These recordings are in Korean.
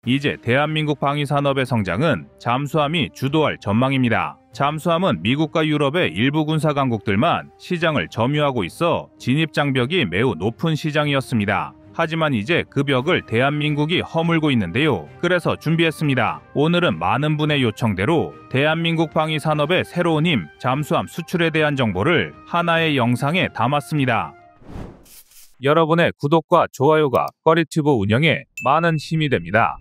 이제 대한민국 방위산업의 성장은 잠수함이 주도할 전망입니다. 잠수함은 미국과 유럽의 일부 군사 강국들만 시장을 점유하고 있어 진입 장벽이 매우 높은 시장이었습니다. 하지만 이제 그 벽을 대한민국이 허물고 있는데요. 그래서 준비했습니다. 오늘은 많은 분의 요청대로 대한민국 방위산업의 새로운 힘, 잠수함 수출에 대한 정보를 하나의 영상에 담았습니다. 여러분의 구독과 좋아요가 꺼리튜브 운영에 많은 힘이 됩니다.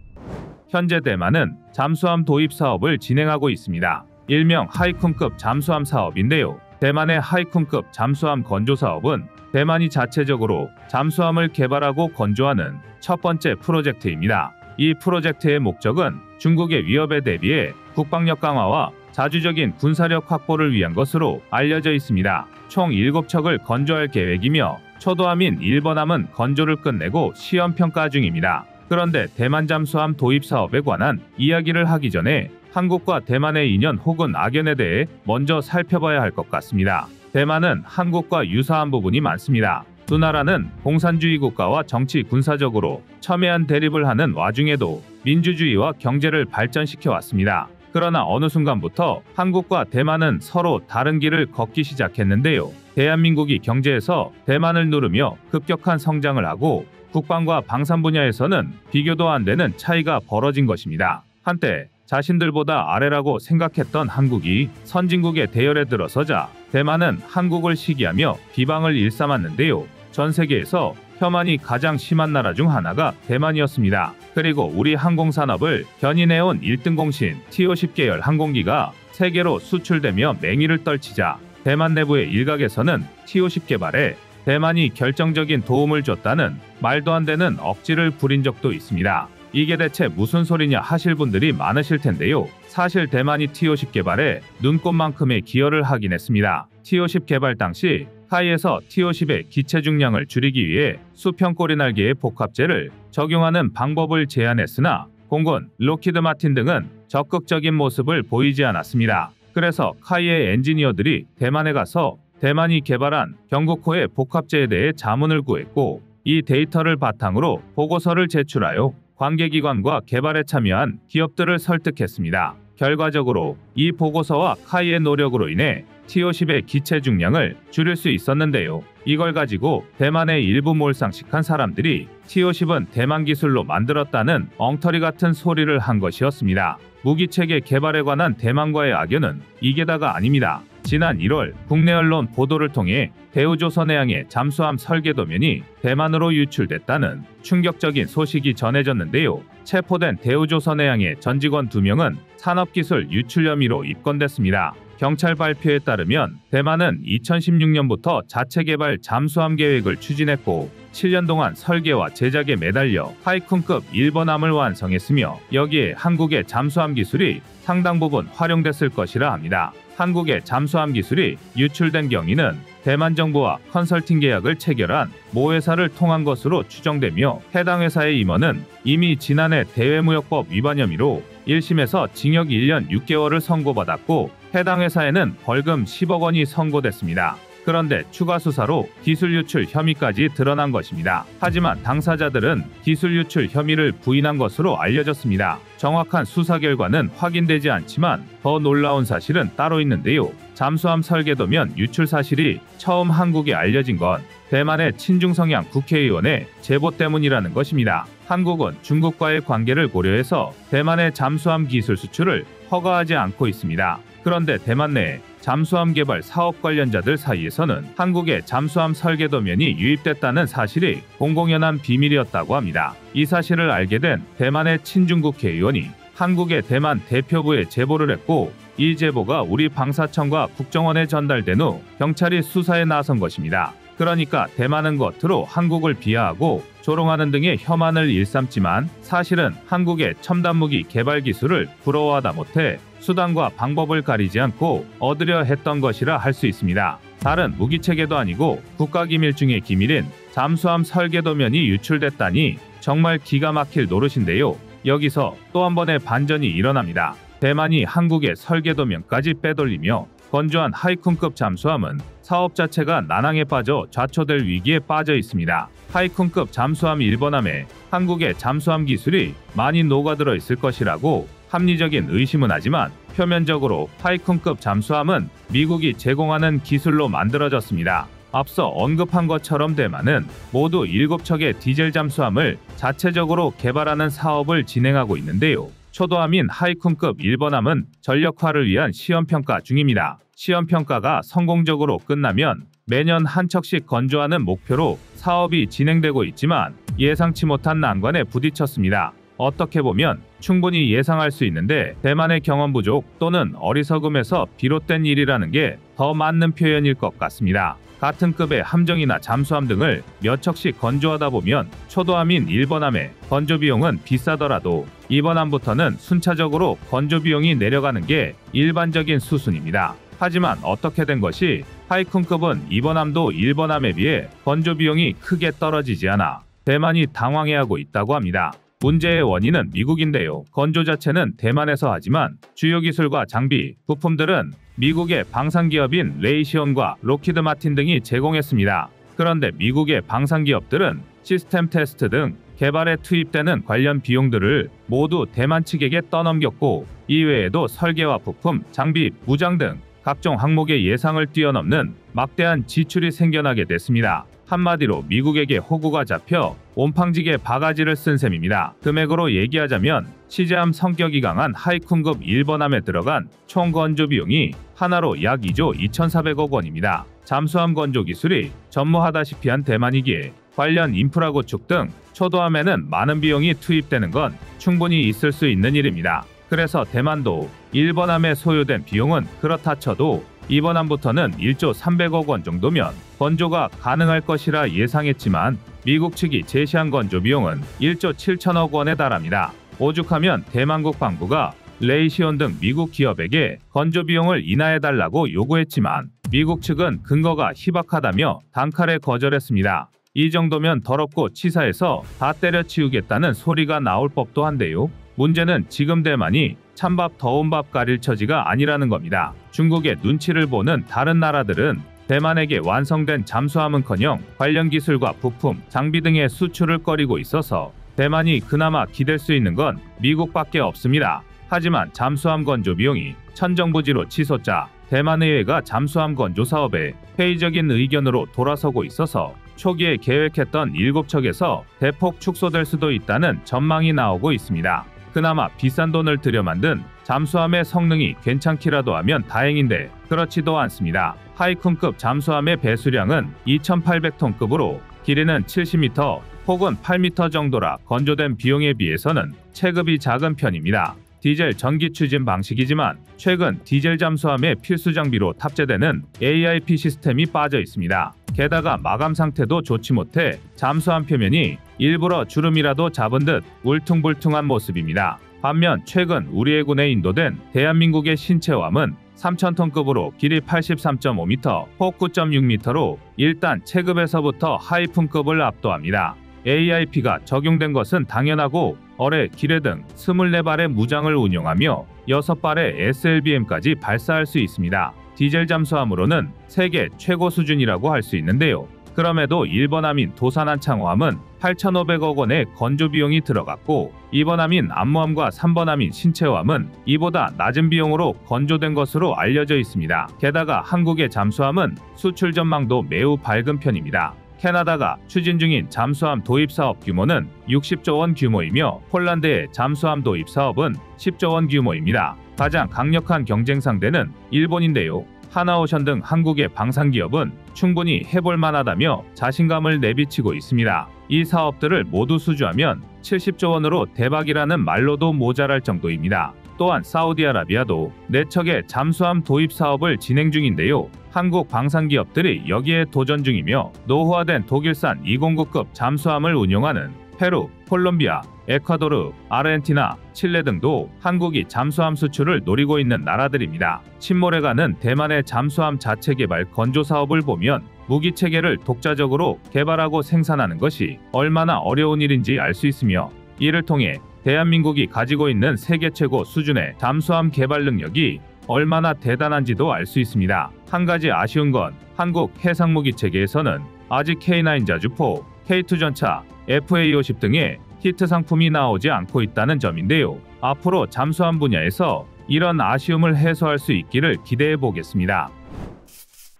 현재 대만은 잠수함 도입 사업을 진행하고 있습니다. 일명 하이쿤급 잠수함 사업인데요. 대만의 하이쿤급 잠수함 건조 사업은 대만이 자체적으로 잠수함을 개발하고 건조하는 첫 번째 프로젝트입니다. 이 프로젝트의 목적은 중국의 위협에 대비해 국방력 강화와 자주적인 군사력 확보를 위한 것으로 알려져 있습니다. 총 7척을 건조할 계획이며 초도함인 1번함은 건조를 끝내고 시험평가 중입니다. 그런데 대만 잠수함 도입 사업에 관한 이야기를 하기 전에 한국과 대만의 인연 혹은 악연에 대해 먼저 살펴봐야 할 것 같습니다. 대만은 한국과 유사한 부분이 많습니다. 두 나라는 공산주의 국가와 정치 군사적으로 첨예한 대립을 하는 와중에도 민주주의와 경제를 발전시켜 왔습니다. 그러나 어느 순간부터 한국과 대만은 서로 다른 길을 걷기 시작했는데요. 대한민국이 경제에서 대만을 누르며 급격한 성장을 하고 국방과 방산 분야에서는 비교도 안 되는 차이가 벌어진 것입니다. 한때 자신들보다 아래라고 생각했던 한국이 선진국의 대열에 들어서자 대만은 한국을 시기하며 비방을 일삼았는데요. 전 세계에서 혐한이 가장 심한 나라 중 하나가 대만이었습니다. 그리고 우리 항공산업을 견인해온 1등 공신 T-50 계열 항공기가 세계로 수출되며 맹위를 떨치자 대만 내부의 일각에서는 T-50 개발에 대만이 결정적인 도움을 줬다는 말도 안 되는 억지를 부린 적도 있습니다. 이게 대체 무슨 소리냐 하실 분들이 많으실 텐데요. 사실 대만이 T-50 개발에 눈꽃만큼의 기여를 하긴 했습니다. T-50 개발 당시 카이에서 T-50의 기체 중량을 줄이기 위해 수평 꼬리 날개의 복합재를 적용하는 방법을 제안했으나 공군, 록히드 마틴 등은 적극적인 모습을 보이지 않았습니다. 그래서 카이의 엔지니어들이 대만에 가서 대만이 개발한 경국호의 복합재에 대해 자문을 구했고 이 데이터를 바탕으로 보고서를 제출하여 관계기관과 개발에 참여한 기업들을 설득했습니다. 결과적으로 이 보고서와 카이의 노력으로 인해 T-50의 기체 중량을 줄일 수 있었는데요. 이걸 가지고 대만의 일부 몰상식한 사람들이 T-50은 대만 기술로 만들었다는 엉터리 같은 소리를 한 것이었습니다. 무기체계 개발에 관한 대만과의 악연은 이게 다가 아닙니다. 지난 1월 국내 언론 보도를 통해 대우조선해양의 잠수함 설계도면이 대만으로 유출됐다는 충격적인 소식이 전해졌는데요. 체포된 대우조선해양의 전 직원 2명은 산업기술 유출 혐의로 입건됐습니다. 경찰 발표에 따르면 대만은 2016년부터 자체 개발 잠수함 계획을 추진했고 7년 동안 설계와 제작에 매달려 하이쿤급 1번함을 완성했으며 여기에 한국의 잠수함 기술이 상당 부분 활용됐을 것이라 합니다. 한국의 잠수함 기술이 유출된 경위는 대만 정부와 컨설팅 계약을 체결한 모 회사를 통한 것으로 추정되며 해당 회사의 임원은 이미 지난해 대외무역법 위반 혐의로 1심에서 징역 1년 6개월을 선고받았고 해당 회사에는 벌금 10억 원이 선고됐습니다. 그런데 추가 수사로 기술 유출 혐의까지 드러난 것입니다. 하지만 당사자들은 기술 유출 혐의를 부인한 것으로 알려졌습니다. 정확한 수사 결과는 확인되지 않지만 더 놀라운 사실은 따로 있는데요. 잠수함 설계도면 유출 사실이 처음 한국에 알려진 건 대만의 친중 성향 국회의원의 제보 때문이라는 것입니다. 한국은 중국과의 관계를 고려해서 대만의 잠수함 기술 수출을 허가하지 않고 있습니다. 그런데 대만 내 잠수함 개발 사업 관련자들 사이에서는 한국의 잠수함 설계도면이 유입됐다는 사실이 공공연한 비밀이었다고 합니다. 이 사실을 알게 된 대만의 친중국 회의원이 한국의 대만 대표부에 제보를 했고 이 제보가 우리 방사청과 국정원에 전달된 후 경찰이 수사에 나선 것입니다. 그러니까 대만은 겉으로 한국을 비하하고 조롱하는 등의 혐한을 일삼지만 사실은 한국의 첨단무기 개발 기술을 부러워하다 못해 수단과 방법을 가리지 않고 얻으려 했던 것이라 할 수 있습니다. 다른 무기체계도 아니고 국가기밀 중의 기밀인 잠수함 설계도면이 유출됐다니 정말 기가 막힐 노릇인데요. 여기서 또 한 번의 반전이 일어납니다. 대만이 한국의 설계도면까지 빼돌리며 건조한 하이쿤급 잠수함은 사업 자체가 난항에 빠져 좌초될 위기에 빠져 있습니다. 하이쿤급 잠수함 1번함에 한국의 잠수함 기술이 많이 녹아들어 있을 것이라고 합리적인 의심은 하지만 표면적으로 하이쿤급 잠수함은 미국이 제공하는 기술로 만들어졌습니다. 앞서 언급한 것처럼 대만은 모두 7척의 디젤 잠수함을 자체적으로 개발하는 사업을 진행하고 있는데요. 초도함인 하이쿤급 1번함은 전력화를 위한 시험평가 중입니다. 시험평가가 성공적으로 끝나면 매년 한 척씩 건조하는 목표로 사업이 진행되고 있지만 예상치 못한 난관에 부딪혔습니다. 어떻게 보면 충분히 예상할 수 있는데 대만의 경험 부족 또는 어리석음에서 비롯된 일이라는 게 더 맞는 표현일 것 같습니다. 같은 급의 함정이나 잠수함 등을 몇 척씩 건조하다 보면 초도함인 1번함의 건조 비용은 비싸더라도 2번함부터는 순차적으로 건조 비용이 내려가는 게 일반적인 수순입니다. 하지만 어떻게 된 것이 하이쿤급은 2번함도 1번함에 비해 건조 비용이 크게 떨어지지 않아 대만이 당황해하고 있다고 합니다. 문제의 원인은 미국인데요. 건조 자체는 대만에서 하지만 주요 기술과 장비, 부품들은 미국의 방산기업인 레이시온과 록히드 마틴 등이 제공했습니다. 그런데 미국의 방산기업들은 시스템 테스트 등 개발에 투입되는 관련 비용들을 모두 대만 측에게 떠넘겼고 이외에도 설계와 부품, 장비, 무장 등 각종 항목의 예상을 뛰어넘는 막대한 지출이 생겨나게 됐습니다. 한마디로 미국에게 호구가 잡혀 온팡지게 바가지를 쓴 셈입니다. 금액으로 얘기하자면 시제함 성격이 강한 하이쿤급 1번함에 들어간 총 건조 비용이 하나로 약 2조 2,400억 원입니다. 잠수함 건조 기술이 전무하다시피 한 대만이기에 관련 인프라 구축 등 초도함에는 많은 비용이 투입되는 건 충분히 있을 수 있는 일입니다. 그래서 대만도 1번함에 소요된 비용은 그렇다 쳐도 2번함부터는 1조 300억 원 정도면 건조가 가능할 것이라 예상했지만 미국 측이 제시한 건조 비용은 1조 7천억 원에 달합니다. 오죽하면 대만 국방부가 레이시온 등 미국 기업에게 건조 비용을 인하해달라고 요구했지만 미국 측은 근거가 희박하다며 단칼에 거절했습니다. 이 정도면 더럽고 치사해서 다 때려치우겠다는 소리가 나올 법도 한데요. 문제는 지금 대만이 찬밥 더운 밥 가릴 처지가 아니라는 겁니다. 중국의 눈치를 보는 다른 나라들은 대만에게 완성된 잠수함은커녕 관련 기술과 부품, 장비 등의 수출을 꺼리고 있어서 대만이 그나마 기댈 수 있는 건 미국밖에 없습니다. 하지만 잠수함 건조 비용이 천정부지로 치솟자 대만의회가 잠수함 건조 사업에 회의적인 의견으로 돌아서고 있어서 초기에 계획했던 7척에서 대폭 축소될 수도 있다는 전망이 나오고 있습니다. 그나마 비싼 돈을 들여 만든 잠수함의 성능이 괜찮기라도 하면 다행인데 그렇지도 않습니다. 하이쿤급 잠수함의 배수량은 2,800톤급으로 길이는 70m 혹은 8m 정도라 건조된 비용에 비해서는 체급이 작은 편입니다. 디젤 전기 추진 방식이지만 최근 디젤 잠수함의 필수 장비로 탑재되는 AIP 시스템이 빠져 있습니다. 게다가 마감 상태도 좋지 못해 잠수함 표면이 일부러 주름이라도 잡은 듯 울퉁불퉁한 모습입니다. 반면 최근 우리 해군에 인도된 대한민국의 신체함은 3,000톤급으로 길이 83.5m, 폭 9.6m로 일단 체급에서부터 하이품급을 압도합니다. AIP가 적용된 것은 당연하고 어뢰, 기뢰 등 24발의 무장을 운용하며 6발의 SLBM까지 발사할 수 있습니다. 디젤 잠수함으로는 세계 최고 수준이라고 할 수 있는데요. 그럼에도 1번함인 도산한창호함은 8,500억 원의 건조 비용이 들어갔고 2번함인 안모함과 3번함인 신체호함은 이보다 낮은 비용으로 건조된 것으로 알려져 있습니다. 게다가 한국의 잠수함은 수출 전망도 매우 밝은 편입니다. 캐나다가 추진 중인 잠수함 도입 사업 규모는 60조 원 규모이며 폴란드의 잠수함 도입 사업은 10조 원 규모입니다. 가장 강력한 경쟁 상대는 일본인데요. 하나오션 등 한국의 방산기업은 충분히 해볼 만하다며 자신감을 내비치고 있습니다. 이 사업들을 모두 수주하면 70조 원으로 대박이라는 말로도 모자랄 정도입니다. 또한 사우디아라비아도 4척의 잠수함 도입 사업을 진행 중인데요. 한국 방산기업들이 여기에 도전 중이며 노후화된 독일산 209급 잠수함을 운용하는 페루, 콜롬비아, 에콰도르, 아르헨티나, 칠레 등도 한국이 잠수함 수출을 노리고 있는 나라들입니다. 침몰해가는 대만의 잠수함 자체 개발 건조 사업을 보면 무기 체계를 독자적으로 개발하고 생산하는 것이 얼마나 어려운 일인지 알 수 있으며 이를 통해 대한민국이 가지고 있는 세계 최고 수준의 잠수함 개발 능력이 얼마나 대단한지도 알 수 있습니다. 한 가지 아쉬운 건 한국 해상무기 체계에서는 아직 K9 자주포, K2 전차, FA-50 등의 히트 상품이 나오지 않고 있다는 점인데요. 앞으로 잠수함 분야에서 이런 아쉬움을 해소할 수 있기를 기대해 보겠습니다.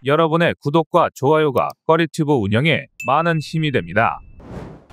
여러분의 구독과 좋아요가 꺼리튜브 운영에 많은 힘이 됩니다.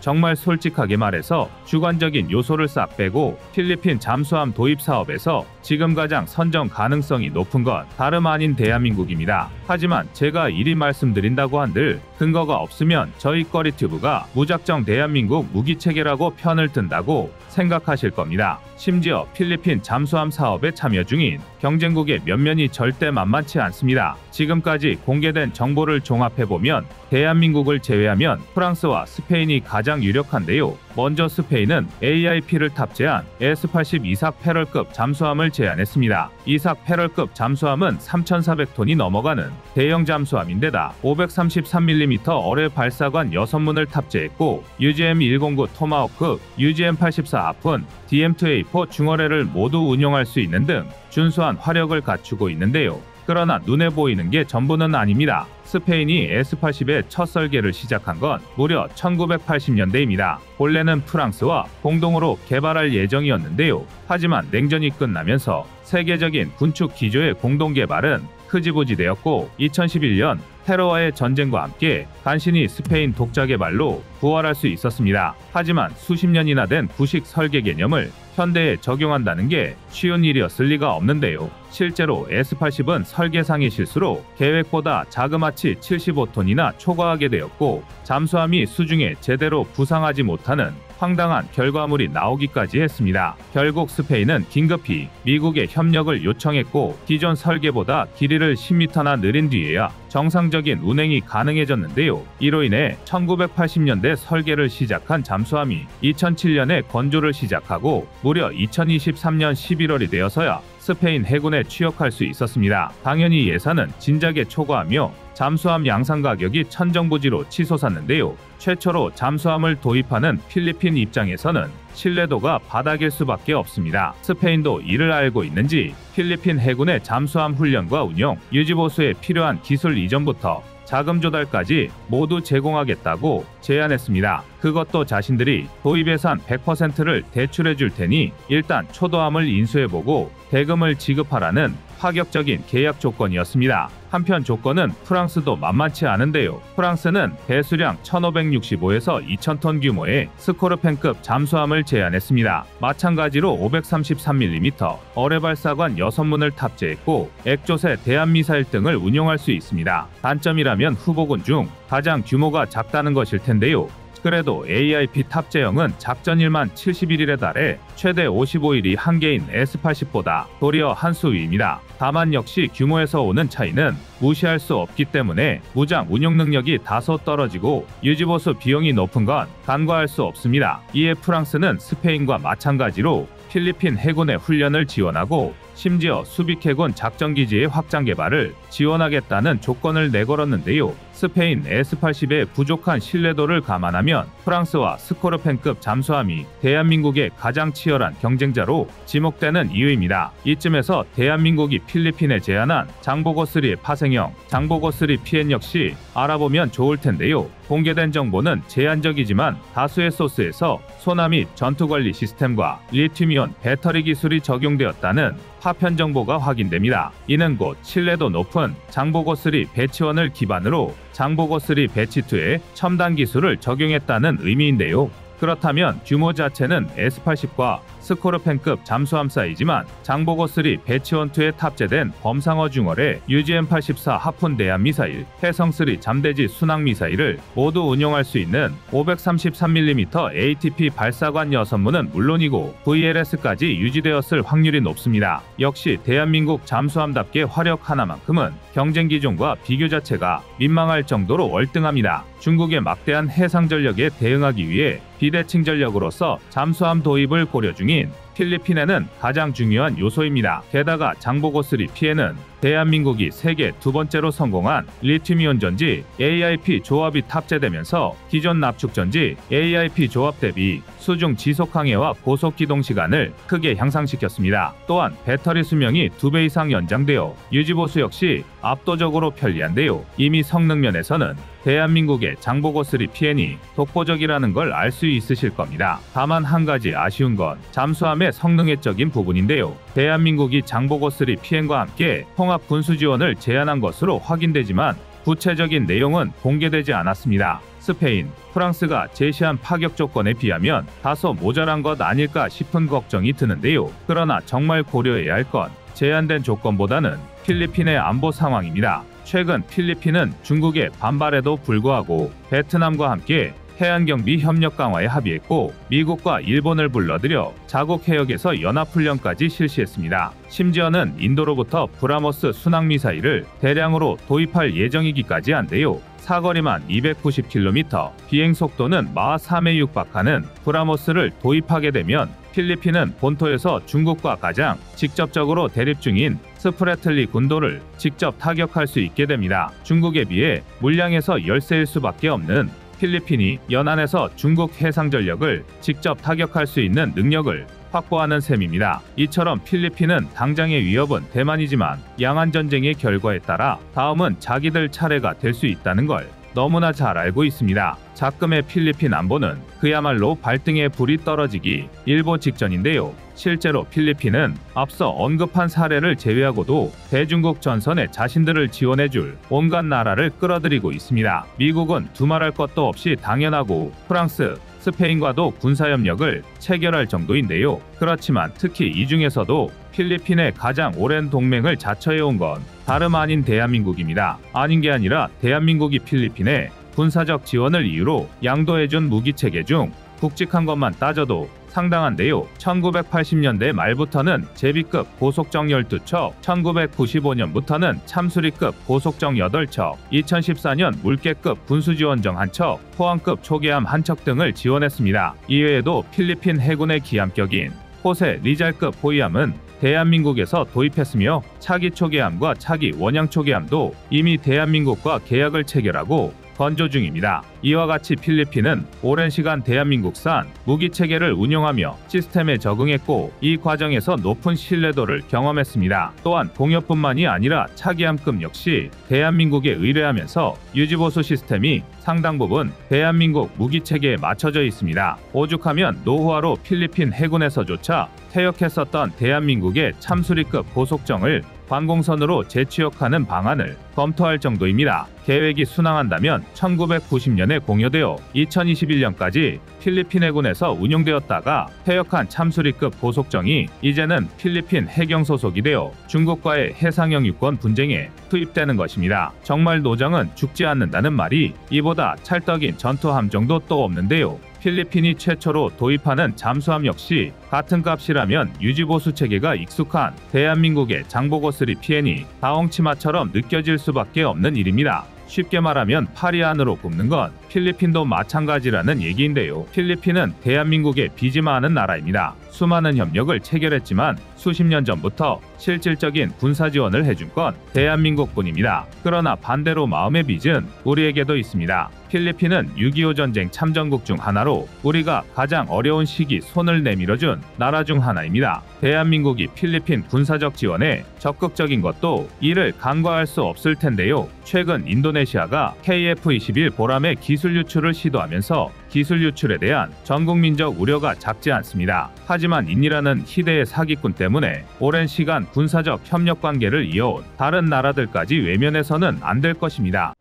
정말 솔직하게 말해서 주관적인 요소를 싹 빼고 필리핀 잠수함 도입 사업에서 지금 가장 선정 가능성이 높은 건 다름 아닌 대한민국입니다. 하지만 제가 이리 말씀드린다고 한들 근거가 없으면 저희 꺼리튜브가 무작정 대한민국 무기체계라고 편을 든다고 생각하실 겁니다. 심지어 필리핀 잠수함 사업에 참여 중인 경쟁국의 면면이 절대 만만치 않습니다. 지금까지 공개된 정보를 종합해보면 대한민국을 제외하면 프랑스와 스페인이 가장 유력한데요. 먼저 스페인은 AIP를 탑재한 S-80 이삭 패럴급 잠수함을 제안했습니다. 이삭 패럴급 잠수함은 3,400톤이 넘어가는 대형 잠수함인데다 533mm 어뢰 발사관 6문을 탑재했고 UGM-109 토마호크, UGM-84 하푼, DM-2A4 중어뢰를 모두 운용할 수 있는 등 준수한 화력을 갖추고 있는데요. 그러나 눈에 보이는 게 전부는 아닙니다. 스페인이 S-80의 첫 설계를 시작한 건 무려 1980년대입니다. 본래는 프랑스와 공동으로 개발할 예정이었는데요. 하지만 냉전이 끝나면서 세계적인 군축 기조의 공동 개발은 흐지부지 되었고 2011년 테러와의 전쟁과 함께 간신히 스페인 독자 개발로 부활할 수 있었습니다. 하지만 수십 년이나 된 구식 설계 개념을 현대에 적용한다는 게 쉬운 일이었을 리가 없는데요. 실제로 S-80은 설계상의 실수로 계획보다 자그마치 75톤이나 초과하게 되었고 잠수함이 수중에 제대로 부상하지 못하는 황당한 결과물이 나오기까지 했습니다. 결국 스페인은 긴급히 미국의 협력을 요청했고 기존 설계보다 길이를 10m나 늘린 뒤에야 정상적인 운행이 가능해졌는데요. 이로 인해 1980년대 설계를 시작한 잠수함이 2007년에 건조를 시작하고 무려 2023년 11월이 되어서야 스페인 해군에 취역할 수 있었습니다. 당연히 예산은 진작에 초과하며 잠수함 양산 가격이 천정부지로 치솟았는데요. 최초로 잠수함을 도입하는 필리핀 입장에서는 신뢰도가 바닥일 수밖에 없습니다. 스페인도 이를 알고 있는지 필리핀 해군의 잠수함 훈련과 운용, 유지보수에 필요한 기술 이전부터 자금 조달까지 모두 제공하겠다고 제안했습니다. 그것도 자신들이 도입 예산 100%를 대출해 줄 테니 일단 초도함을 인수해보고 대금을 지급하라는 파격적인 계약 조건이었습니다. 한편 조건은 프랑스도 만만치 않은데요. 프랑스는 배수량 1565에서 2000톤 규모의 스코르펜급 잠수함을 제안했습니다. 마찬가지로 533mm 어뢰 발사관 6문을 탑재했고 액조세 대한미사일 등을 운용할 수 있습니다. 단점이라면 후보군 중 가장 규모가 작다는 것일 텐데요. 그래도 AIP 탑재형은 작전일만 71일에 달해 최대 55일이 한계인 S-80보다 도리어 한 수 위입니다. 다만 역시 규모에서 오는 차이는 무시할 수 없기 때문에 무장 운용 능력이 다소 떨어지고 유지보수 비용이 높은 건 간과할 수 없습니다. 이에 프랑스는 스페인과 마찬가지로 필리핀 해군의 훈련을 지원하고 심지어 수비해군 작전기지의 확장 개발을 지원하겠다는 조건을 내걸었는데요. 스페인 S-80의 부족한 신뢰도를 감안하면 프랑스와 스코르펜급 잠수함이 대한민국의 가장 치열한 경쟁자로 지목되는 이유입니다. 이쯤에서 대한민국이 필리핀에 제안한 장보고3의 파생형 장보고3 PN 역시 알아보면 좋을 텐데요. 공개된 정보는 제한적이지만 다수의 소스에서 소나미 전투관리 시스템과 리튬이온 배터리 기술이 적용되었다는 파편 정보가 확인됩니다. 이는 곧 신뢰도 높은 장보고3 배치1을 기반으로 장보고3 배치2에 첨단 기술을 적용했다는 의미인데요. 그렇다면 규모 자체는 S-80과 스코르펜급 잠수함 사이지만 장보고3 배치1-2에 탑재된 범상어 중어뢰 UGM-84 하푼 대함 미사일, 해성3 잠대지 순항 미사일을 모두 운용할 수 있는 533mm ATP 발사관 6문은 물론이고 VLS까지 유지되었을 확률이 높습니다. 역시 대한민국 잠수함답게 화력 하나만큼은 경쟁 기종과 비교 자체가 민망할 정도로 월등합니다. 중국의 막대한 해상 전력에 대응하기 위해 비대칭 전력으로서 잠수함 도입을 고려 중인 필리핀에는 가장 중요한 요소입니다. 게다가 장보고3 피해는 대한민국이 세계 두 번째로 성공한 리튬이온 전지 AIP 조합이 탑재되면서 기존 납축 전지 AIP 조합 대비 수중 지속 항해와 고속 기동 시간을 크게 향상시켰습니다. 또한 배터리 수명이 2배 이상 연장되어 유지 보수 역시 압도적으로 편리한데요. 이미 성능 면에서는 대한민국의 장보고3 PN이 독보적이라는 걸 알 수 있으실 겁니다. 다만 한 가지 아쉬운 건 잠수함의 성능외적인 부분인데요. 대한민국이 장보고3 PN과 함께 통합 군수 지원을 제안한 것으로 확인되지만 구체적인 내용은 공개되지 않았습니다. 스페인, 프랑스가 제시한 파격 조건에 비하면 다소 모자란 것 아닐까 싶은 걱정이 드는데요. 그러나 정말 고려해야 할 건 제한된 조건보다는 필리핀의 안보 상황입니다. 최근 필리핀은 중국의 반발에도 불구하고 베트남과 함께 해안경비 협력 강화에 합의했고 미국과 일본을 불러들여 자국 해역에서 연합훈련까지 실시했습니다. 심지어는 인도로부터 브라모스 순항미사일을 대량으로 도입할 예정이기까지 한데요. 사거리만 290km, 비행속도는 마하 3에 육박하는 브라모스를 도입하게 되면 필리핀은 본토에서 중국과 가장 직접적으로 대립 중인 스프래틀리 군도를 직접 타격할 수 있게 됩니다. 중국에 비해 물량에서 열세일 수밖에 없는 필리핀이 연안에서 중국 해상 전력을 직접 타격할 수 있는 능력을 확보하는 셈입니다. 이처럼 필리핀은 당장의 위협은 대만이지만 양안 전쟁의 결과에 따라 다음은 자기들 차례가 될 수 있다는 걸 너무나 잘 알고 있습니다. 작금의 필리핀 안보는 그야말로 발등에 불이 떨어지기 일보 직전인데요. 실제로 필리핀은 앞서 언급한 사례를 제외하고도 대중국 전선에 자신들을 지원해줄 온갖 나라를 끌어들이고 있습니다. 미국은 두말할 것도 없이 당연하고 프랑스, 스페인과도 군사협력을 체결할 정도인데요. 그렇지만 특히 이 중에서도 필리핀의 가장 오랜 동맹을 자처해온 건 다름 아닌 대한민국입니다. 아닌 게 아니라 대한민국이 필리핀에 군사적 지원을 이유로 양도해준 무기체계 중 굵직한 것만 따져도 상당한데요. 1980년대 말부터는 제비급 고속정 12척, 1995년부터는 참수리급 고속정 8척, 2014년 물개급 군수지원정 1척, 포항급 초계함 1척 등을 지원했습니다. 이외에도 필리핀 해군의 기함격인 호세 리잘급 호위함은 대한민국에서 도입했으며 차기 초계함과 차기 원양 초계함도 이미 대한민국과 계약을 체결하고 건조 중입니다. 이와 같이 필리핀은 오랜 시간 대한민국산 무기체계를 운용하며 시스템에 적응했고 이 과정에서 높은 신뢰도를 경험했습니다. 또한 동협뿐만이 아니라 차기함급 역시 대한민국에 의뢰하면서 유지보수 시스템이 상당 부분 대한민국 무기체계에 맞춰져 있습니다. 오죽하면 노후화로 필리핀 해군에서조차 퇴역했었던 대한민국의 참수리급 고속정을 관공선으로 재취역하는 방안을 검토할 정도입니다. 계획이 순항한다면 1990년에 공여되어 2021년까지 필리핀 해군에서 운용되었다가 퇴역한 참수리급 고속정이 이제는 필리핀 해경 소속이 되어 중국과의 해상영 유권 분쟁에 투입되는 것입니다. 정말 노정은 죽지 않는다는 말이 이보다 찰떡인 전투함정도 또 없는데요. 필리핀이 최초로 도입하는 잠수함 역시 같은 값이라면 유지보수 체계가 익숙한 대한민국의 장보고3 PN이 다홍치마처럼 느껴질 수밖에 없는 일입니다. 쉽게 말하면 파리 안으로 굽는 건 필리핀도 마찬가지라는 얘기인데요. 필리핀은 대한민국의 빚이 많은 나라입니다. 수많은 협력을 체결했지만 수십 년 전부터 실질적인 군사 지원을 해준 건 대한민국뿐입니다. 그러나 반대로 마음의 빚은 우리에게도 있습니다. 필리핀은 6.25 전쟁 참전국 중 하나로 우리가 가장 어려운 시기 손을 내밀어준 나라 중 하나입니다. 대한민국이 필리핀 군사적 지원에 적극적인 것도 이를 간과할 수 없을 텐데요. 최근 인도네시아가 KF-21 보람의 기술 유출을 시도하면서 기술 유출에 대한 전국민적 우려가 작지 않습니다. 하지만 인이라는 희대의 사기꾼 때문에 오랜 시간 군사적 협력 관계를 이어온 다른 나라들까지 외면해서는 안 될 것입니다.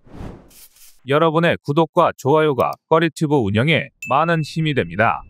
여러분의 구독과 좋아요가 꺼리튜브 운영에 많은 힘이 됩니다.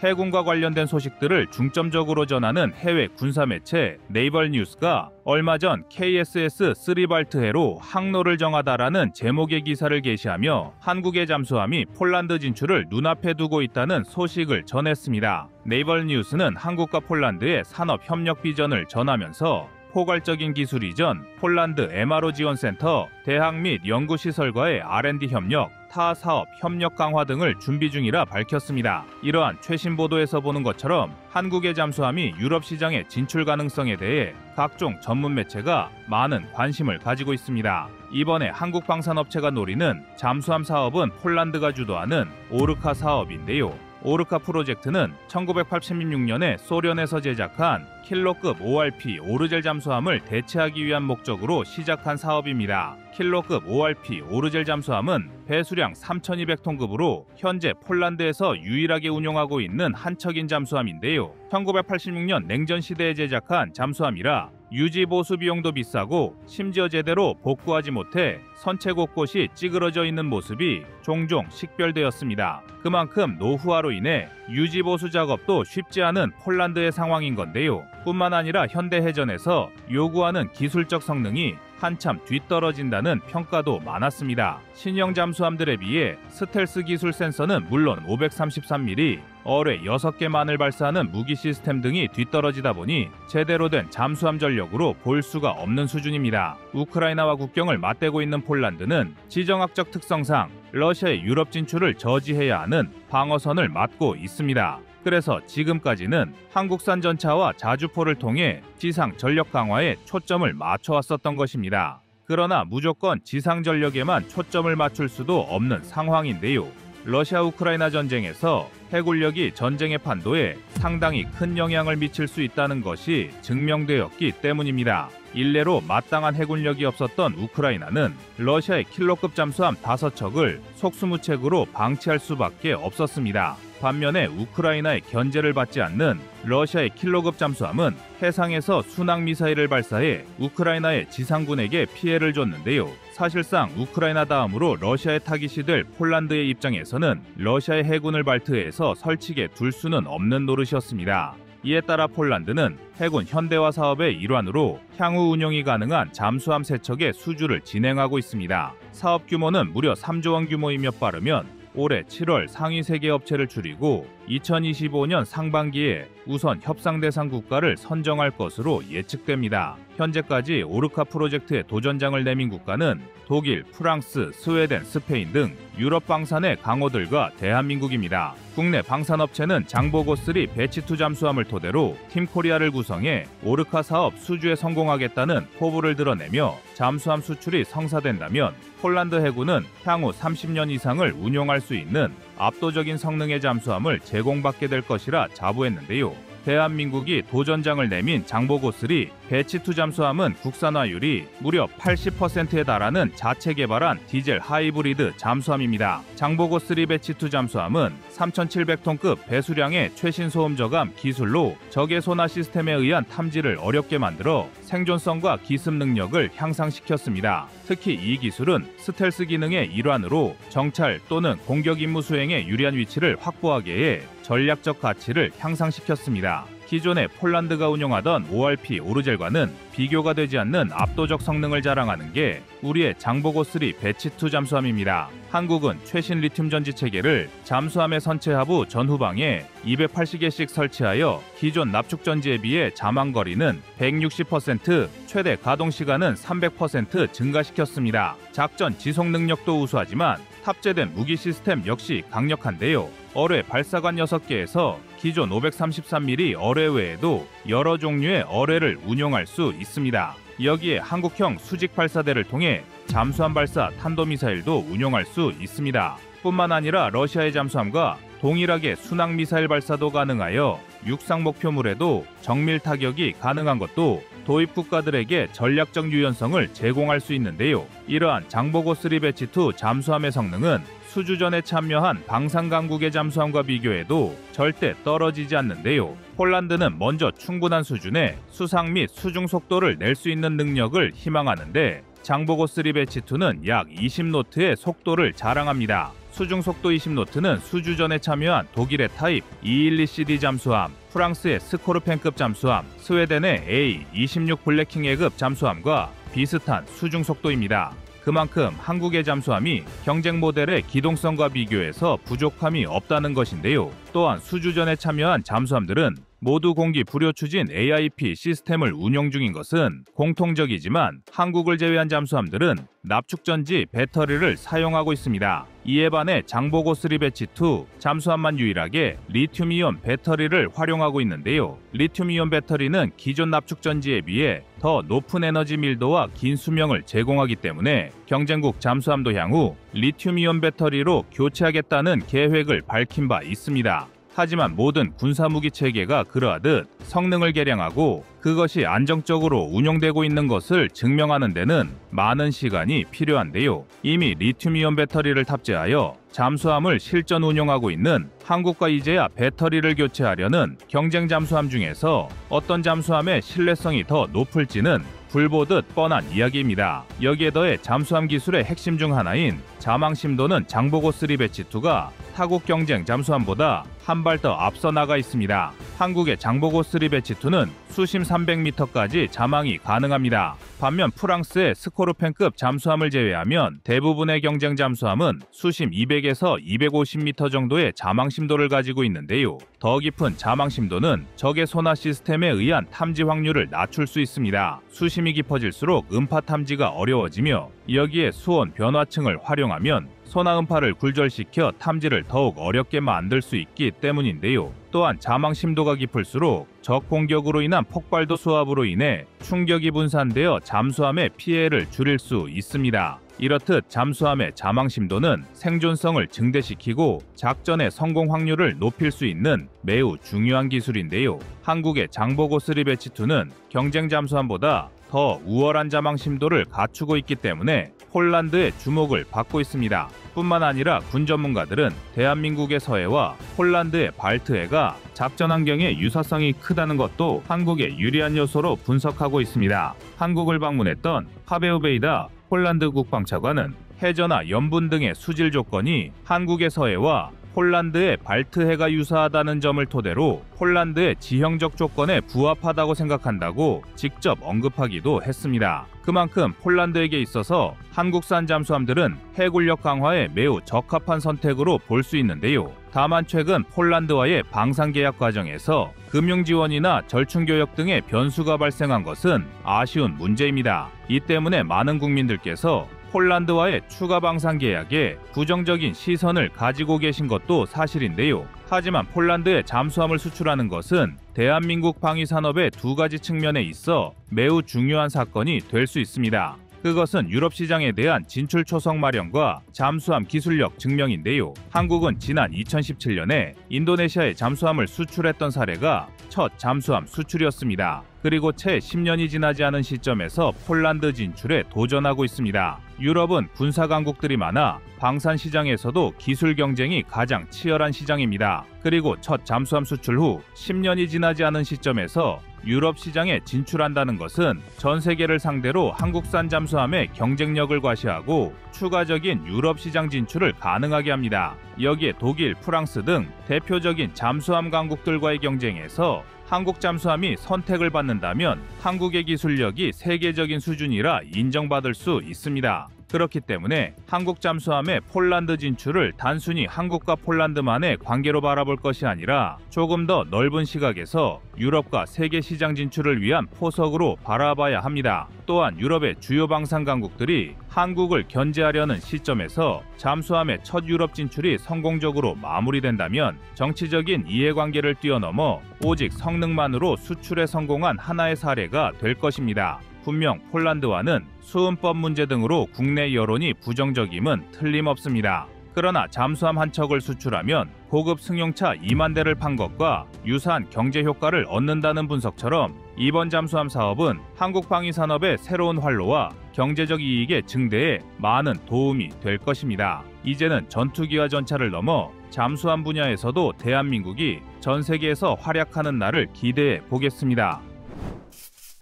해군과 관련된 소식들을 중점적으로 전하는 해외 군사 매체 네이벌 뉴스가 얼마 전 KSS 3발트해로 항로를 정하다라는 제목의 기사를 게시하며 한국의 잠수함이 폴란드 진출을 눈앞에 두고 있다는 소식을 전했습니다. 네이벌 뉴스는 한국과 폴란드의 산업 협력 비전을 전하면서 포괄적인 기술 이전, 폴란드 MRO 지원센터, 대학 및 연구시설과의 R&D 협력, 타 사업 협력 강화 등을 준비 중이라 밝혔습니다. 이러한 최신 보도에서 보는 것처럼 한국의 잠수함이 유럽 시장의 진출 가능성에 대해 각종 전문 매체가 많은 관심을 가지고 있습니다. 이번에 한국 방산업체가 노리는 잠수함 사업은 폴란드가 주도하는 오르카 사업인데요. 오르카 프로젝트는 1986년에 소련에서 제작한 킬러급 ORP 오르젤 잠수함을 대체하기 위한 목적으로 시작한 사업입니다. 킬러급 ORP 오르젤 잠수함은 배수량 3,200톤급으로 현재 폴란드에서 유일하게 운용하고 있는 한척인 잠수함인데요. 1986년 냉전 시대에 제작한 잠수함이라 유지 보수 비용도 비싸고 심지어 제대로 복구하지 못해 선체 곳곳이 찌그러져 있는 모습이 종종 식별되었습니다. 그만큼 노후화로 인해 유지 보수 작업도 쉽지 않은 폴란드의 상황인 건데요. 뿐만 아니라 현대해전에서 요구하는 기술적 성능이 한참 뒤떨어진다는 평가도 많았습니다. 신형 잠수함들에 비해 스텔스 기술 센서는 물론 533mm, 어뢰 6개만을 발사하는 무기 시스템 등이 뒤떨어지다 보니 제대로 된 잠수함 전력으로 볼 수가 없는 수준입니다. 우크라이나와 국경을 맞대고 있는 폴란드는 지정학적 특성상 러시아의 유럽 진출을 저지해야 하는 방어선을 맡고 있습니다. 그래서 지금까지는 한국산 전차와 자주포를 통해 지상 전력 강화에 초점을 맞춰왔었던 것입니다. 그러나 무조건 지상 전력에만 초점을 맞출 수도 없는 상황인데요. 러시아 우크라이나 전쟁에서 해군력이 전쟁의 판도에 상당히 큰 영향을 미칠 수 있다는 것이 증명되었기 때문입니다. 일례로 마땅한 해군력이 없었던 우크라이나는 러시아의 킬러급 잠수함 5척을 속수무책으로 방치할 수밖에 없었습니다. 반면에 우크라이나의 견제를 받지 않는 러시아의 킬러급 잠수함은 해상에서 순항 미사일을 발사해 우크라이나의 지상군에게 피해를 줬는데요. 사실상 우크라이나 다음으로 러시아의 타깃이 될 폴란드의 입장에서는 러시아의 해군을 발트해서 설치게 둘 수는 없는 노릇이었습니다. 이에 따라 폴란드는 해군 현대화 사업의 일환으로 향후 운용이 가능한 잠수함 3척의 수주를 진행하고 있습니다. 사업 규모는 무려 3조 원 규모이며 빠르면 올해 7월 상위 3개 업체를 줄이고 2025년 상반기에 우선 협상 대상 국가를 선정할 것으로 예측됩니다. 현재까지 오르카 프로젝트에 도전장을 내민 국가는 독일, 프랑스, 스웨덴, 스페인 등 유럽 방산의 강호들과 대한민국입니다. 국내 방산업체는 장보고3 배치2 잠수함을 토대로 팀코리아를 구성해 오르카 사업 수주에 성공하겠다는 포부를 드러내며 잠수함 수출이 성사된다면 폴란드 해군은 향후 30년 이상을 운용할 수 있는 압도적인 성능의 잠수함을 제공받게 될 것이라 자부했는데요. 대한민국이 도전장을 내민 장보고3 배치2 잠수함은 국산화율이 무려 80%에 달하는 자체 개발한 디젤 하이브리드 잠수함입니다. 장보고3 배치2 잠수함은 3,700톤급 배수량의 최신 소음 저감 기술로 적외 소나 시스템에 의한 탐지를 어렵게 만들어 생존성과 기습 능력을 향상시켰습니다. 특히 이 기술은 스텔스 기능의 일환으로 정찰 또는 공격 임무 수행에 유리한 위치를 확보하게 해 전략적 가치를 향상시켰습니다. 기존에 폴란드가 운용하던 ORP 오르젤과는 비교가 되지 않는 압도적 성능을 자랑하는 게 우리의 장보고3 배치2 잠수함입니다. 한국은 최신 리튬 전지 체계를 잠수함의 선체 하부 전후방에 280개씩 설치하여 기존 납축 전지에 비해 자망거리는 160%, 최대 가동 시간은 300% 증가시켰습니다. 작전 지속 능력도 우수하지만 탑재된 무기 시스템 역시 강력한데요. 어뢰 발사관 6개에서 기존 533mm 어뢰 외에도 여러 종류의 어뢰를 운용할 수 있습니다. 여기에 한국형 수직 발사대를 통해 잠수함 발사 탄도미사일도 운용할 수 있습니다. 뿐만 아니라 러시아의 잠수함과 동일하게 순항 미사일 발사도 가능하여 육상 목표물에도 정밀 타격이 가능한 것도 도입 국가들에게 전략적 유연성을 제공할 수 있는데요. 이러한 장보고3 배치2 잠수함의 성능은 수주전에 참여한 방산 강국의 잠수함과 비교해도 절대 떨어지지 않는데요. 폴란드는 먼저 충분한 수준의 수상 및 수중 속도를 낼 수 있는 능력을 희망하는데 장보고3 배치2는 약 20노트의 속도를 자랑합니다. 수중 속도 20노트는 수주전에 참여한 독일의 타입 212CD 잠수함, 프랑스의 스코르펜급 잠수함, 스웨덴의 A26 블랙킹해급 잠수함과 비슷한 수중 속도입니다. 그만큼 한국의 잠수함이 경쟁 모델의 기동성과 비교해서 부족함이 없다는 것인데요. 또한 수주전에 참여한 잠수함들은 모두 공기 불효 추진 AIP 시스템을 운용 중인 것은 공통적이지만 한국을 제외한 잠수함들은 납축전지 배터리를 사용하고 있습니다. 이에 반해 장보고 3 배치 2 잠수함만 유일하게 리튬이온 배터리를 활용하고 있는데요. 리튬이온 배터리는 기존 납축전지에 비해 더 높은 에너지 밀도와 긴 수명을 제공하기 때문에 경쟁국 잠수함도 향후 리튬이온 배터리로 교체하겠다는 계획을 밝힌 바 있습니다. 하지만 모든 군사무기 체계가 그러하듯 성능을 개량하고 그것이 안정적으로 운용되고 있는 것을 증명하는 데는 많은 시간이 필요한데요. 이미 리튬이온 배터리를 탑재하여 잠수함을 실전 운용하고 있는 한국과 이제야 배터리를 교체하려는 경쟁 잠수함 중에서 어떤 잠수함의 신뢰성이 더 높을지는 불보듯 뻔한 이야기입니다. 여기에 더해 잠수함 기술의 핵심 중 하나인 자망심도는 장보고 3 배치 2가 타국 경쟁 잠수함보다 한 발 더 앞서 나가 있습니다. 한국의 장보고 3 배치 2는 수심 300m까지 자망이 가능합니다. 반면 프랑스의 스코르펜급 잠수함을 제외하면 대부분의 경쟁 잠수함은 수심 200에서 250m 정도의 자망 심도를 가지고 있는데요. 더 깊은 자망 심도는 적의 소나 시스템에 의한 탐지 확률을 낮출 수 있습니다. 수심이 깊어질수록 음파 탐지가 어려워지며 여기에 수온 변화층을 활용하면 소나 음파를 굴절시켜 탐지를 더욱 어렵게 만들 수 있기 때문인데요. 또한 자망 심도가 깊을수록 적 공격으로 인한 폭발도 수압으로 인해 충격이 분산되어 잠수함의 피해를 줄일 수 있습니다. 이렇듯 잠수함의 자망 심도는 생존성을 증대시키고 작전의 성공 확률을 높일 수 있는 매우 중요한 기술인데요. 한국의 장보고 3 배치 2는 경쟁 잠수함보다 더 우월한 자망 심도를 갖추고 있기 때문에 폴란드의 주목을 받고 있습니다. 뿐만 아니라 군 전문가들은 대한민국의 서해와 폴란드의 발트해가 작전 환경의 유사성이 크다는 것도 한국에 유리한 요소로 분석하고 있습니다. 한국을 방문했던 파베우 베이다 폴란드 국방차관은 해저나 염분 등의 수질 조건이 한국의 서해와 폴란드의 발트해가 유사하다는 점을 토대로 폴란드의 지형적 조건에 부합하다고 생각한다고 직접 언급하기도 했습니다. 그만큼 폴란드에게 있어서 한국산 잠수함들은 해군력 강화에 매우 적합한 선택으로 볼 수 있는데요. 다만 최근 폴란드와의 방산 계약 과정에서 금융 지원이나 절충 교역 등의 변수가 발생한 것은 아쉬운 문제입니다. 이 때문에 많은 국민들께서 폴란드와의 추가 방산 계약에 부정적인 시선을 가지고 계신 것도 사실인데요. 하지만 폴란드에 잠수함을 수출하는 것은 대한민국 방위 산업의 두 가지 측면에 있어 매우 중요한 사건이 될 수 있습니다. 그것은 유럽 시장에 대한 진출 초석 마련과 잠수함 기술력 증명인데요. 한국은 지난 2017년에 인도네시아에 잠수함을 수출했던 사례가 첫 잠수함 수출이었습니다. 그리고 채 10년이 지나지 않은 시점에서 폴란드 진출에 도전하고 있습니다. 유럽은 군사 강국들이 많아 방산 시장에서도 기술 경쟁이 가장 치열한 시장입니다. 그리고 첫 잠수함 수출 후 10년이 지나지 않은 시점에서 유럽 시장에 진출한다는 것은 전 세계를 상대로 한국산 잠수함의 경쟁력을 과시하고 추가적인 유럽 시장 진출을 가능하게 합니다. 여기에 독일, 프랑스 등 대표적인 잠수함 강국들과의 경쟁에서 한국 잠수함이 선택을 받는다면 한국의 기술력이 세계적인 수준이라 인정받을 수 있습니다. 그렇기 때문에 한국 잠수함의 폴란드 진출을 단순히 한국과 폴란드만의 관계로 바라볼 것이 아니라 조금 더 넓은 시각에서 유럽과 세계 시장 진출을 위한 포석으로 바라봐야 합니다. 또한 유럽의 주요 방산 강국들이 한국을 견제하려는 시점에서 잠수함의 첫 유럽 진출이 성공적으로 마무리된다면 정치적인 이해관계를 뛰어넘어 오직 성능만으로 수출에 성공한 하나의 사례가 될 것입니다. 분명 폴란드와는 수은법 문제 등으로 국내 여론이 부정적임은 틀림없습니다. 그러나 잠수함 한 척을 수출하면 고급 승용차 2만 대를 판 것과 유사한 경제 효과를 얻는다는 분석처럼 이번 잠수함 사업은 한국 방위 산업의 새로운 활로와 경제적 이익의 증대에 많은 도움이 될 것입니다. 이제는 전투기와 전차를 넘어 잠수함 분야에서도 대한민국이 전 세계에서 활약하는 날을 기대해 보겠습니다.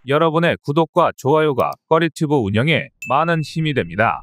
여러분의 구독과 좋아요가 꺼리튜브 운영에 많은 힘이 됩니다.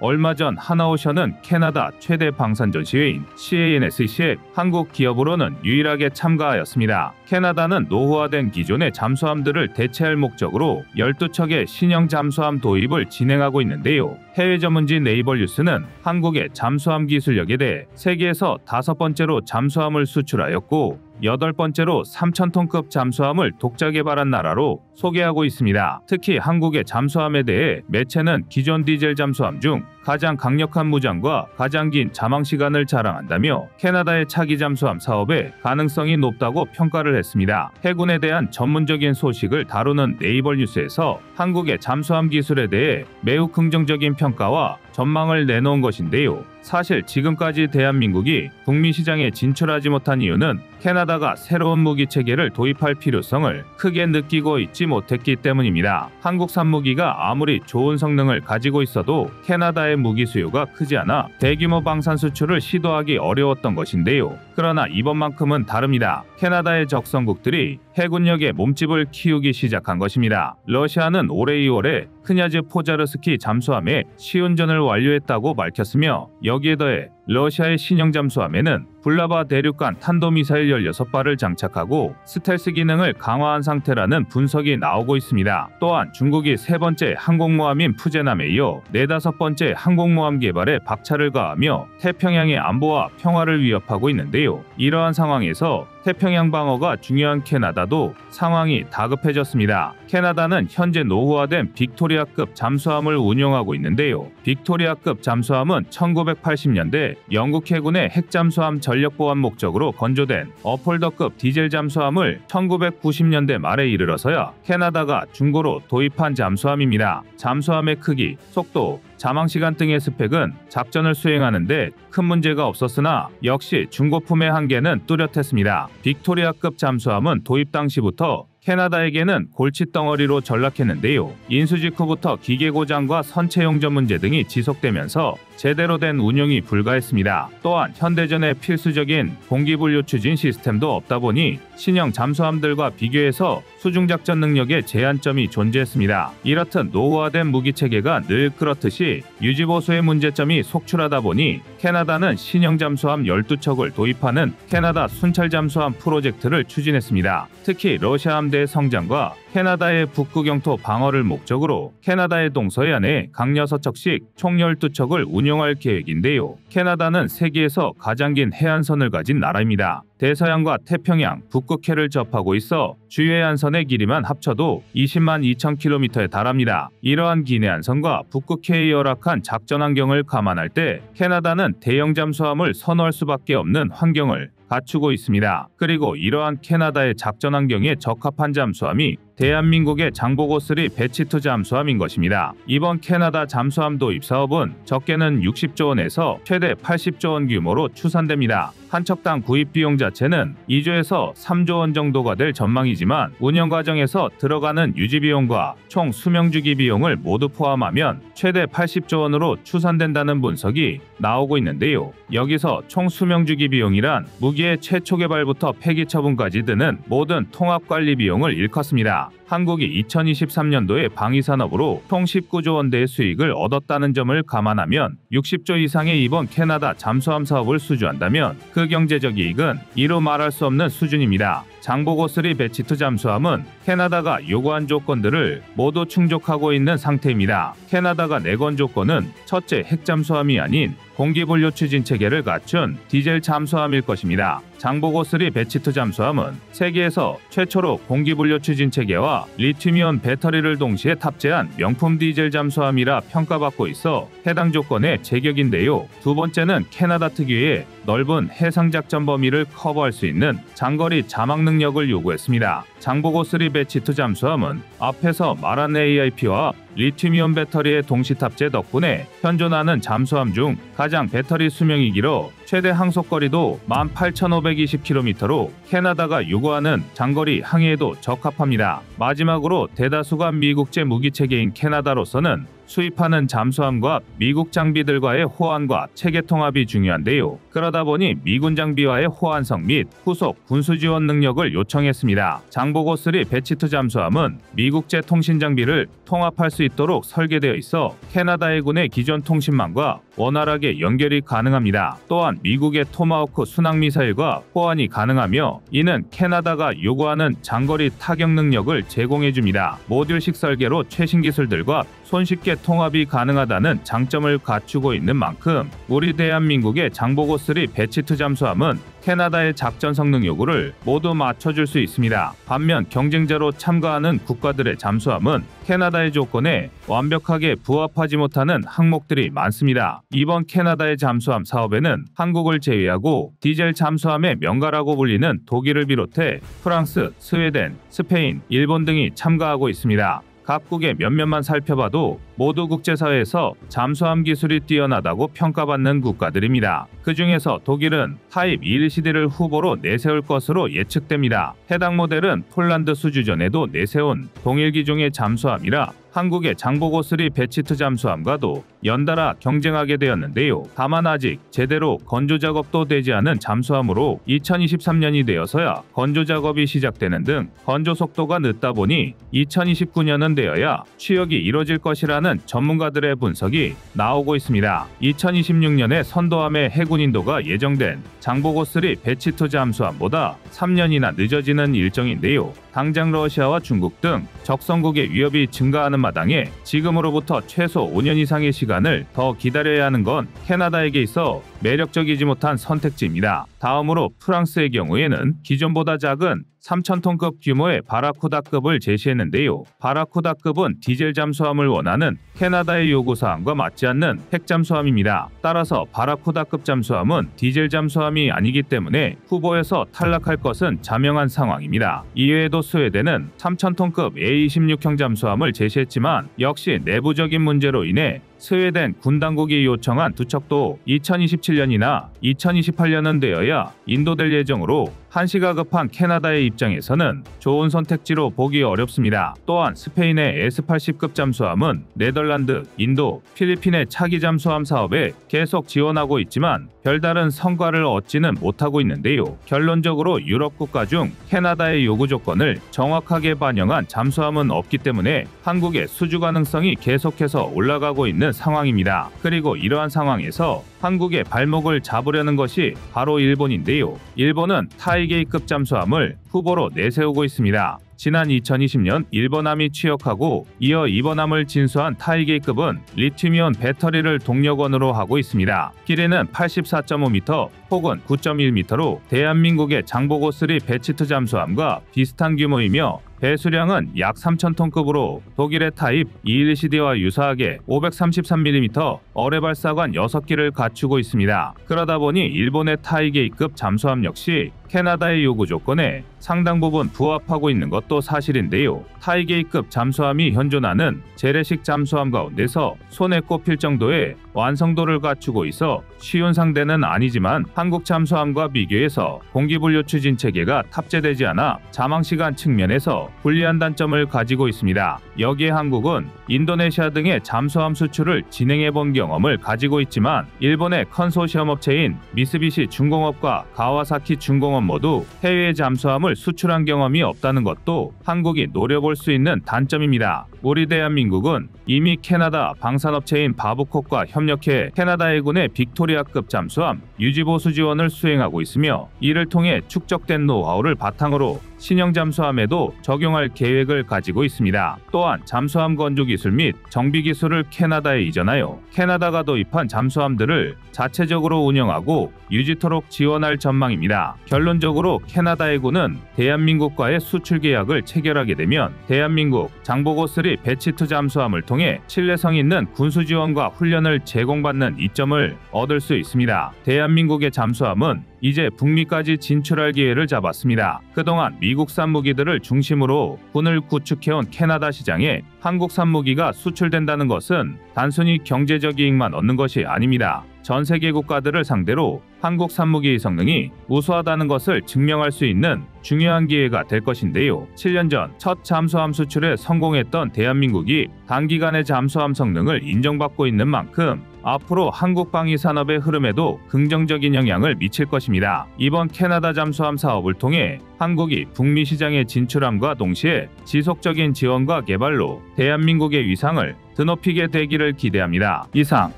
얼마 전 하나오션은 캐나다 최대 방산 전시회인 CANSC에 한국 기업으로는 유일하게 참가하였습니다. 캐나다는 노후화된 기존의 잠수함들을 대체할 목적으로 12척의 신형 잠수함 도입을 진행하고 있는데요. 해외 전문지 네이버뉴스는 한국의 잠수함 기술력에 대해 세계에서 5번째로 잠수함을 수출하였고 8번째로 3,000톤급 잠수함을 독자 개발한 나라로 소개하고 있습니다. 특히 한국의 잠수함에 대해 매체는 기존 디젤 잠수함 중 가장 강력한 무장과 가장 긴 잠항 시간을 자랑한다며 캐나다의 차기 잠수함 사업의 가능성이 높다고 평가를 했습니다. 해군에 대한 전문적인 소식을 다루는 네이버 뉴스에서 한국의 잠수함 기술에 대해 매우 긍정적인 평가와 전망을 내놓은 것인데요. 사실 지금까지 대한민국이 북미 시장에 진출하지 못한 이유는 캐나다가 새로운 무기 체계를 도입할 필요성을 크게 느끼고 있지 못했기 때문입니다. 한국산 무기가 아무리 좋은 성능을 가지고 있어도 캐나다의 무기 수요가 크지 않아 대규모 방산 수출을 시도하기 어려웠던 것인데요. 그러나 이번만큼은 다릅니다. 캐나다의 적성국들이 해군력의 몸집을 키우기 시작한 것입니다. 러시아는 올해 2월에 크냐즈 포자르스키 잠수함의 시운전을 완료했다고 밝혔으며 여기에 더해 러시아의 신형 잠수함에는 불라바 대륙간 탄도미사일 16발을 장착하고 스텔스 기능을 강화한 상태라는 분석이 나오고 있습니다. 또한 중국이 3번째 항공모함인 푸제남에 이어 4~5번째 항공모함 개발에 박차를 가하며 태평양의 안보와 평화를 위협하고 있는데요. 이러한 상황에서 태평양 방어가 중요한 캐나다도 상황이 다급해졌습니다. 캐나다는 현재 노후화된 빅토리아급 잠수함을 운용하고 있는데요. 빅토리아급 잠수함은 1980년대 영국 해군의 핵잠수함 전력보안 목적으로 건조된 어폴더급 디젤 잠수함을 1990년대 말에 이르러서야 캐나다가 중고로 도입한 잠수함입니다. 잠수함의 크기, 속도, 잠항시간 등의 스펙은 작전을 수행하는데 큰 문제가 없었으나 역시 중고품의 한계는 뚜렷했습니다. 빅토리아급 잠수함은 도입 당시부터 캐나다에게는 골칫덩어리로 전락했는데요. 인수 직후부터 기계 고장과 선체 용접 문제 등이 지속되면서 제대로 된 운용이 불가했습니다. 또한 현대전에 필수적인 공기분류 추진 시스템도 없다 보니 신형 잠수함들과 비교해서 수중작전 능력에 제한점이 존재했습니다. 이렇듯 노후화된 무기체계가 늘 그렇듯이 유지보수의 문제점이 속출하다 보니 캐나다는 신형 잠수함 12척을 도입하는 캐나다 순찰 잠수함 프로젝트를 추진했습니다. 특히 러시아 함대의 성장과 캐나다의 북극 영토 방어를 목적으로 캐나다의 동서해안에 각 6척씩 총 12척을 운용할 계획인데요. 캐나다는 세계에서 가장 긴 해안선을 가진 나라입니다. 대서양과 태평양, 북극해를 접하고 있어 주요 해안선의 길이만 합쳐도 20만 2천 km에 달합니다. 이러한 긴 해안선과 북극해의 열악한 작전 환경을 감안할 때 캐나다는 대형 잠수함을 선호할 수밖에 없는 환경을 갖추고 있습니다. 그리고 이러한 캐나다의 작전 환경에 적합한 잠수함이 대한민국의 장보고3 배치2 잠수함인 것입니다. 이번 캐나다 잠수함 도입 사업은 적게는 60조 원에서 최대 80조 원 규모로 추산됩니다. 한 척당 구입 비용 자체는 2조에서 3조 원 정도가 될 전망이지만 운영 과정에서 들어가는 유지 비용과 총 수명 주기 비용을 모두 포함하면 최대 80조 원으로 추산된다는 분석이 나오고 있는데요. 여기서 총 수명 주기 비용이란 무기의 최초 개발부터 폐기 처분까지 드는 모든 통합 관리 비용을 일컫습니다. 한국이 2023년도에 방위산업으로 총 19조 원대의 수익을 얻었다는 점을 감안하면 60조 이상의 이번 캐나다 잠수함 사업을 수주한다면 그 경제적 이익은 이루 말할 수 없는 수준입니다. 장보고3 배치2 잠수함은 캐나다가 요구한 조건들을 모두 충족하고 있는 상태입니다. 캐나다가 내건 조건은 첫째, 핵잠수함이 아닌 공기분류 추진 체계를 갖춘 디젤 잠수함일 것입니다. 장보고3 배치2 잠수함은 세계에서 최초로 공기분류 추진 체계와 리튬이온 배터리를 동시에 탑재한 명품 디젤 잠수함이라 평가받고 있어 해당 조건에 제격인데요. 두 번째는 캐나다 특유의 넓은 해상작전 범위를 커버할 수 있는 장거리 자막 능력을 요구했습니다. 장보고3 배치2 잠수함은 앞에서 말한 AIP와 리튬이온 배터리의 동시 탑재 덕분에 현존하는 잠수함 중 가장 배터리 수명이 길어 최대 항속거리도 18,520km로 캐나다가 요구하는 장거리 항해에도 적합합니다. 마지막으로 대다수가 미국제 무기체계인 캐나다로서는 수입하는 잠수함과 미국 장비들과의 호환과 체계 통합이 중요한데요. 그러다 보니 미군 장비와의 호환성 및 후속 군수 지원 능력을 요청했습니다. 장보고3 배치2 잠수함은 미국제 통신 장비를 통합할 수 있도록 설계되어 있어 캐나다 해군의 기존 통신망과 원활하게 연결이 가능합니다. 또한 미국의 토마호크 순항미사일과 호환이 가능하며 이는 캐나다가 요구하는 장거리 타격 능력을 제공해줍니다. 모듈식 설계로 최신 기술들과 손쉽게 통합이 가능하다는 장점을 갖추고 있는 만큼 우리 대한민국의 장보고3 배치2 잠수함은 캐나다의 작전 성능 요구를 모두 맞춰줄 수 있습니다. 반면 경쟁자로 참가하는 국가들의 잠수함은 캐나다의 조건에 완벽하게 부합하지 못하는 항목들이 많습니다. 이번 캐나다의 잠수함 사업에는 한국을 제외하고 디젤 잠수함의 명가라고 불리는 독일을 비롯해 프랑스, 스웨덴, 스페인, 일본 등이 참가하고 있습니다. 각국의 몇몇만 살펴봐도 모두 국제사회에서 잠수함 기술이 뛰어나다고 평가받는 국가들입니다. 그 중에서 독일은 타입 21CD를 후보로 내세울 것으로 예측됩니다. 해당 모델은 폴란드 수주전에도 내세운 동일 기종의 잠수함이라 한국의 장보고3 배치2 잠수함과도 연달아 경쟁하게 되었는데요. 다만 아직 제대로 건조 작업도 되지 않은 잠수함으로 2023년이 되어서야 건조 작업이 시작되는 등 건조 속도가 늦다 보니 2029년은 되어야 취역이 이뤄질 것이라는 전문가들의 분석이 나오고 있습니다. 2026년에 선도함의 해군 인도가 예정된 장보고3 배치2 잠수함보다 3년이나 늦어지는 일정인데요. 당장 러시아와 중국 등 적성국의 위협이 증가하는 마당에 지금으로부터 최소 5년 이상의 시간을 더 기다려야 하는 건 캐나다에게 있어 매력적이지 못한 선택지입니다. 다음으로 프랑스의 경우에는 기존보다 작은 3,000톤급 규모의 바라쿠다급을 제시했는데요. 바라쿠다급은 디젤 잠수함을 원하는 캐나다의 요구사항과 맞지 않는 핵잠수함입니다. 따라서 바라쿠다급 잠수함은 디젤 잠수함이 아니기 때문에 후보에서 탈락할 것은 자명한 상황입니다. 이외에도 스웨덴은 3,000톤급 A26형 잠수함을 제시했지만 역시 내부적인 문제로 인해 스웨덴 군 당국이 요청한 두 척도 2027년이나 2028년은 되어야 인도될 예정으로 한시가 급한 캐나다의 입장에서는 좋은 선택지로 보기 어렵습니다. 또한 스페인의 S80급 잠수함은 네덜란드, 인도, 필리핀의 차기 잠수함 사업에 계속 지원하고 있지만 별다른 성과를 얻지는 못하고 있는데요. 결론적으로 유럽 국가 중 캐나다의 요구 조건을 정확하게 반영한 잠수함은 없기 때문에 한국의 수주 가능성이 계속해서 올라가고 있는 상황입니다. 그리고 이러한 상황에서 한국의 발목을 잡으려는 것이 바로 일본인데요. 일본은 타이게이급 잠수함을 후보로 내세우고 있습니다. 지난 2020년 일본함이 취역하고 이어 이번함을 진수한 타이게이급은 리튬이온 배터리를 동력원으로 하고 있습니다. 길이는 84.5m 혹은 9.1m로 대한민국의 장보고3 배치2 잠수함과 비슷한 규모이며 배수량은 약 3,000톤급으로 독일의 타입 21CD와 유사하게 533mm 어뢰 발사관 6기를 갖추고 있습니다. 그러다 보니 일본의 타이게이급 잠수함 역시 캐나다의 요구 조건에 상당 부분 부합하고 있는 것도 사실인데요. 타이게이급 잠수함이 현존하는 재래식 잠수함 가운데서 손에 꼽힐 정도의 완성도를 갖추고 있어 쉬운 상대는 아니지만 한국 잠수함과 비교해서 공기분류 추진 체계가 탑재되지 않아 자망시간 측면에서 불리한 단점을 가지고 있습니다. 여기에 한국은 인도네시아 등의 잠수함 수출을 진행해본 경험을 가지고 있지만 일본의 컨소시엄 업체인 미쓰비시 중공업과 가와사키 중공업 모두 해외 잠수함을 수출한 경험이 없다는 것도 한국이 노려볼 수 있는 단점입니다. 우리 대한민국은 이미 캐나다 방산업체인 바브콕과 협력해 캐나다 해군의 빅토리아급 잠수함 유지보수 지원을 수행하고 있으며 이를 통해 축적된 노하우를 바탕으로 신형 잠수함에도 적용할 계획을 가지고 있습니다. 또한 잠수함 건조 기술 및 정비 기술을 캐나다에 이전하여 캐나다가 도입한 잠수함들을 자체적으로 운영하고 유지토록 지원할 전망입니다. 결론적으로 캐나다 해군은 대한민국과의 수출 계약을 체결하게 되면 대한민국 장보고3 배치2 잠수함을 통해 신뢰성 있는 군수 지원과 훈련을 제공받는 이점을 얻을 수 있습니다. 대한민국의 잠수함은 이제 북미까지 진출할 기회를 잡았습니다. 그동안 미국산 무기들을 중심으로 군을 구축해온 캐나다 시장에 한국산 무기가 수출된다는 것은 단순히 경제적 이익만 얻는 것이 아닙니다. 전 세계 국가들을 상대로 한국산 무기의 성능이 우수하다는 것을 증명할 수 있는 중요한 기회가 될 것인데요. 7년 전 첫 잠수함 수출에 성공했던 대한민국이 단기간에 잠수함 성능을 인정받고 있는 만큼 앞으로 한국 방위 산업의 흐름에도 긍정적인 영향을 미칠 것입니다. 이번 캐나다 잠수함 사업을 통해 한국이 북미 시장에 진출함과 동시에 지속적인 지원과 개발로 대한민국의 위상을 드높이게 되기를 기대합니다. 이상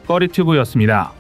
꺼리튜브였습니다.